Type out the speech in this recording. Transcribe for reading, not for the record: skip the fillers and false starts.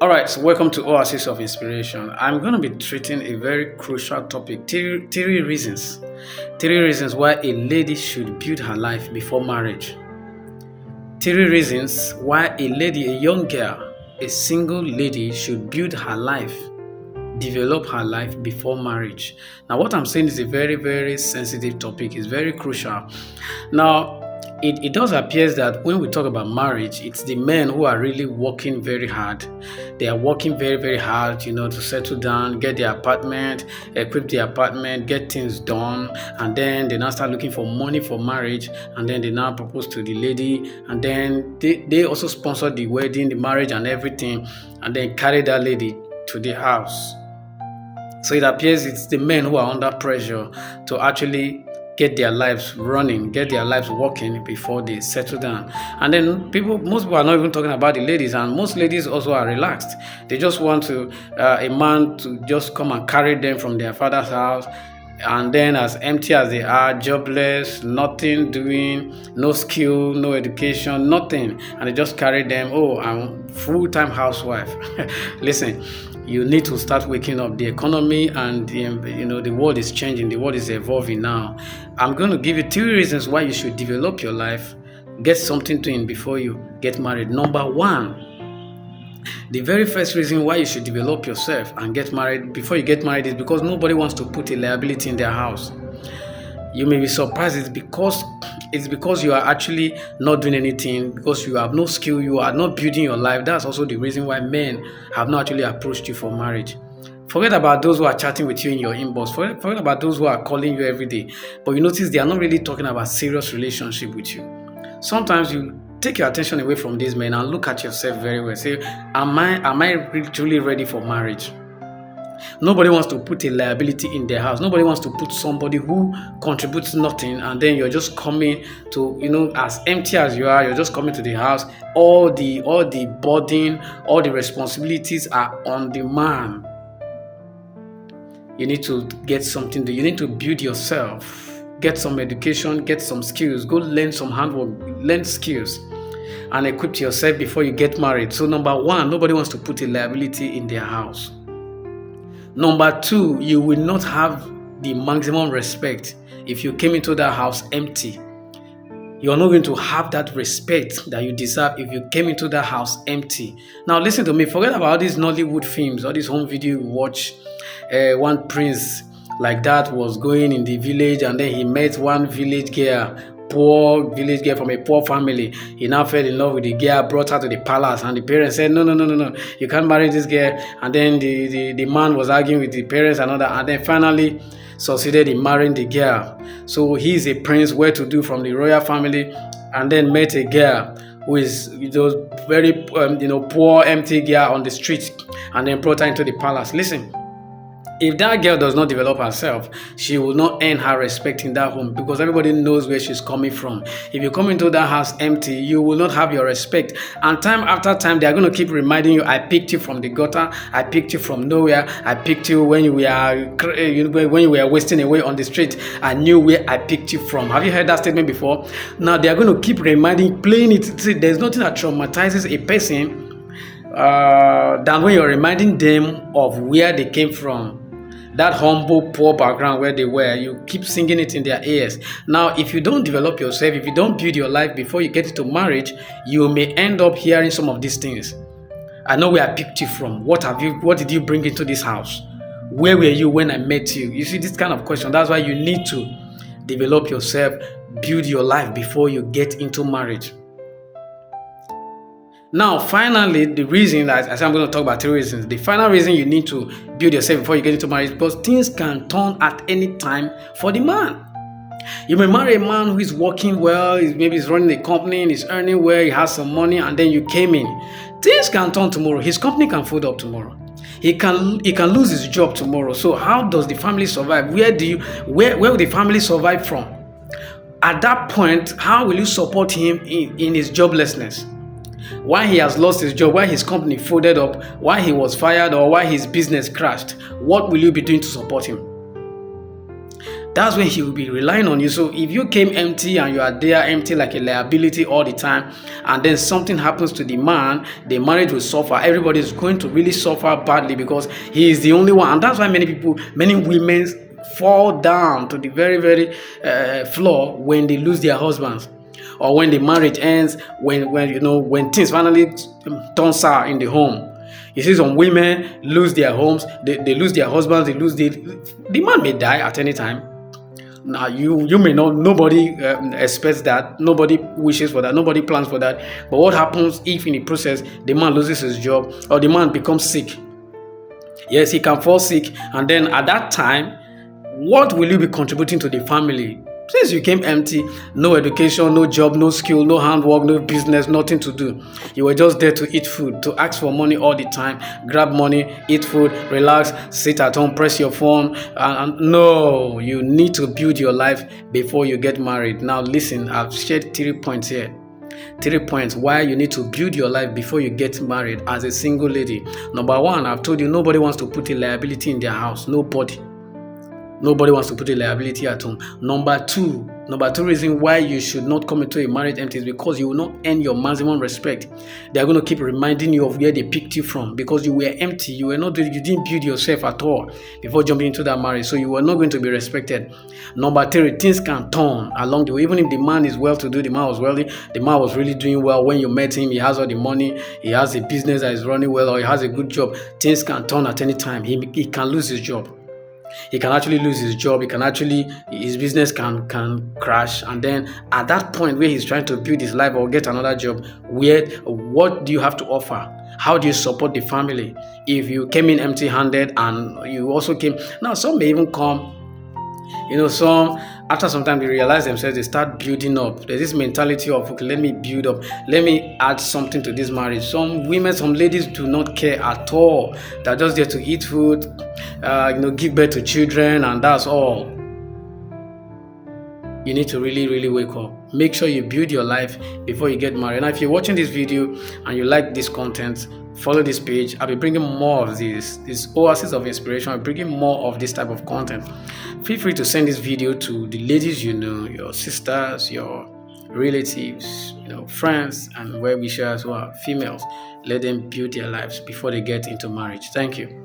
All right, so welcome to Oasis of Inspiration. I'm going to be treating a very crucial topic three reasons. Three reasons why a lady should build her life before marriage. Three reasons why a lady, a young girl, a single lady should build her life, develop her life before marriage. Now, what I'm saying is a very, very sensitive topic, it's very crucial. Now, it does appear that when we talk about marriage, it's the men who are really working very hard. They are working very, very hard, to settle down, get their apartment, equip the apartment, get things done, and then they now start looking for money for marriage, and then they now propose to the lady, and then they also sponsor the wedding, the marriage, and everything, and then carry that lady to the house. So it appears it's the men who are under pressure to actually get their lives running, get their lives working before they settle down. And then most people are not even talking about the ladies, and most ladies also are relaxed. They just want a man to just come and carry them from their father's house. And then as empty as they are, jobless, nothing doing, no skill, no education, nothing. And they just carry them, oh, I'm full-time housewife. Listen, you need to start waking up. The economy and the world is changing. The world is evolving now. I'm going to give you three reasons why you should develop your life, get something doing before you get married. Number one, the very first reason why you should develop yourself and get married before you get married is because nobody wants to put a liability in their house. You may be surprised. It's because you are actually not doing anything, because you have no skill, you are not building your life. That's also the reason why men have not actually approached you for marriage. Forget about those who are chatting with you in your inbox. Forget about those who are calling you every day. But you notice they are not really talking about serious relationship with you. Sometimes you take your attention away from these men and look at yourself very well. Say, am I really truly ready for marriage? Nobody wants to put a liability in their house. Nobody wants to put somebody who contributes nothing, and then you're just coming to, as empty as you are, you're just coming to the house. All the burden, all the responsibilities are on the man. You need to get something. You need to build yourself. Get some education, get some skills. Go learn some handwork, learn skills, and equip yourself before you get married. So number one, nobody wants to put a liability in their house. Number two, you will not have the maximum respect if you came into that house empty. You're not going to have that respect that you deserve if you came into that house empty. Now listen to me, forget about these Nollywood films, all these home video you watch. One prince like that was going in the village, and then he met one village girl, poor village girl from a poor family. He now fell in love with the girl, brought her to the palace, and the parents said, no, you can't marry this girl. And then the man was arguing with the parents and all that, and then finally succeeded in marrying the girl. So he's a prince, well-to-do from the royal family, and then met a girl who is very poor, empty girl on the street, and then brought her into the palace. Listen, if that girl does not develop herself, she will not earn her respect in that home, because everybody knows where she's coming from. If you come into that house empty, you will not have your respect. And time after time, they are going to keep reminding you, I picked you from the gutter, I picked you from nowhere, I picked you when you were wasting away on the street. I knew where I picked you from. Have you heard that statement before? Now they are going to keep playing it. See, there's nothing that traumatizes a person than when you're reminding them of where they came from. That humble, poor background where they were, you keep singing it in their ears. Now, if you don't develop yourself, if you don't build your life before you get into marriage, you may end up hearing some of these things. I know where I picked you from. What did you bring into this house? Where were you when I met you? You see, this kind of question. That's why you need to develop yourself, build your life before you get into marriage. Now, finally, the reason that I said I'm going to talk about three reasons. The final reason you need to build yourself before you get into marriage is because things can turn at any time for the man. You may marry a man who is working well, maybe he's running a company, he's earning well, he has some money, and then you came in. Things can turn tomorrow. His company can fold up tomorrow. He can lose his job tomorrow. So how does the family survive? Where will the family survive from? At that point, how will you support him in his joblessness? Why he has lost his job, why his company folded up, why he was fired, or why his business crashed? What will you be doing to support him? That's when he will be relying on you. So if you came empty and you are there empty like a liability all the time, and then something happens to the man, the marriage will suffer. Everybody is going to really suffer badly because he is the only one. And that's why many women fall down to the very, very floor when they lose their husbands, or when the marriage ends, when things finally turn sour in the home. You see some women lose their homes, they lose their husbands, the man may die at any time. Now you may not, nobody expects that, nobody wishes for that, nobody plans for that. But what happens if in the process the man loses his job or the man becomes sick? Yes, he can fall sick, and then at that time, what will you be contributing to the family? Since you came empty, no education, no job, no skill, no handwork, no business, nothing to do. You were just there to eat food, to ask for money all the time, grab money, eat food, relax, sit at home, press your phone. And no, you need to build your life before you get married. Now listen, I've shared 3 points here. 3 points why you need to build your life before you get married as a single lady. Number 1, I've told you, nobody wants to put a liability in their house. Nobody wants to put a liability at home. Number two reason why you should not come into a marriage empty is because you will not earn your maximum respect. They are going to keep reminding you of where they picked you from because you were empty. You didn't build yourself at all before jumping into that marriage. So you were not going to be respected. Number 3, things can turn along the way. Even if the man is well-to-do, the man was wealthy, the man was really doing well. When you met him, he has all the money, he has a business that is running well, or he has a good job. Things can turn at any time. He can lose his job. He can actually lose his job. His business can crash. And then at that point where he's trying to build his life or get another job, what do you have to offer? How do you support the family? If you came in empty-handed and you also came, now some may even come, some after some time they realize themselves, they start building up. There's this mentality of, okay, let me build up, let me add something to this marriage. Some ladies do not care at all. They're just there to eat food, give birth to children, and that's all. You need to really, really wake up. Make sure you build your life before you get married. Now, if you're watching this video and you like this content, follow this page. I'll be bringing more of this oasis of inspiration. I'll be bringing more of this type of content. Feel free to send this video to the ladies you know, your sisters, your relatives, friends, and well-wishers who are females. Let them build their lives before they get into marriage. Thank you.